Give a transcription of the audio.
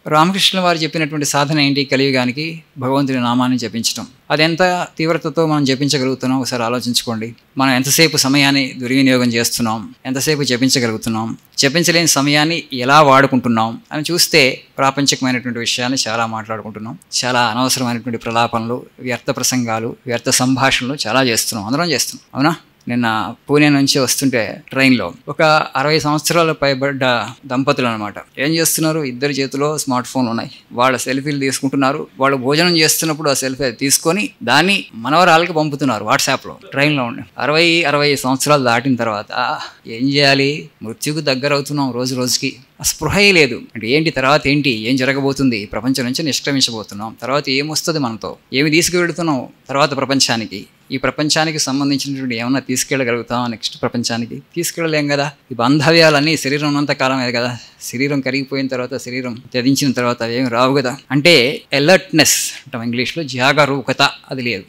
రామకృష్ణ వారు చెప్పినటువంటి సాధన ఏంటి? కలియుగానికి భగవంతుని నామాన్ని జపించడం. అది ఎంత తీవ్రతతో మనం జపించగలుగుతున్నాం ఒకసారి ఆలోచించుకోండి. మనం ఎంతసేపు సమయాన్ని దుర్వినియోగం చేస్తున్నాం, ఎంతసేపు జపించగలుగుతున్నాం, జపించలేని సమయాన్ని ఎలా వాడుకుంటున్నాం అని చూస్తే ప్రాపంచికమైనటువంటి విషయాన్ని చాలా మాట్లాడుకుంటున్నాం. చాలా అనవసరమైనటువంటి ప్రలాపనలు, వ్యర్థ ప్రసంగాలు, వ్యర్థ సంభాషణలు చాలా చేస్తున్నాం, అందరం చేస్తున్నాం. అవునా? నిన్న పూణే నుంచి వస్తుంటే ట్రైన్లో ఒక 60 సంవత్సరాలు పైబడ్డ దంపతులు అనమాట. ఏం చేస్తున్నారు? ఇద్దరి చేతిలో స్మార్ట్ ఫోన్లు ఉన్నాయి. వాళ్ళ సెల్ఫీలు తీసుకుంటున్నారు. వాళ్ళు భోజనం చేస్తున్నప్పుడు ఆ సెల్ఫీ తీసుకొని దాన్ని మనవరాలకి పంపుతున్నారు వాట్సాప్లో. ట్రైన్లో ఉండి 60 సంవత్సరాలు దాటిన తర్వాత ఏం చేయాలి? మృత్యుకు దగ్గర అవుతున్నాం రోజు రోజుకి. స్పృహే లేదు. అంటే ఏంటి తర్వాత ఏంటి, ఏం జరగబోతుంది? ప్రపంచం నుంచి నిష్క్రమించబోతున్నాం. తర్వాత ఏమొస్తుంది మనతో? ఏమి తీసుకువెళుతున్నాం తర్వాత ప్రపంచానికి? ఈ ప్రపంచానికి సంబంధించినటువంటి ఏమన్నా తీసుకెళ్ళగలుగుతాం? నెక్స్ట్ ప్రపంచానికి తీసుకెళ్ళలేం కదా. ఈ బాంధవ్యాలన్నీ శరీరం ఉన్నంత కాలమే కదా. శరీరం కరిగిపోయిన తర్వాత, శరీరం త్యజించిన తర్వాత ఏమి రావు కదా. అంటే అలర్ట్నెస్ అంటాం ఇంగ్లీష్లో, జాగరూకత అది లేదు.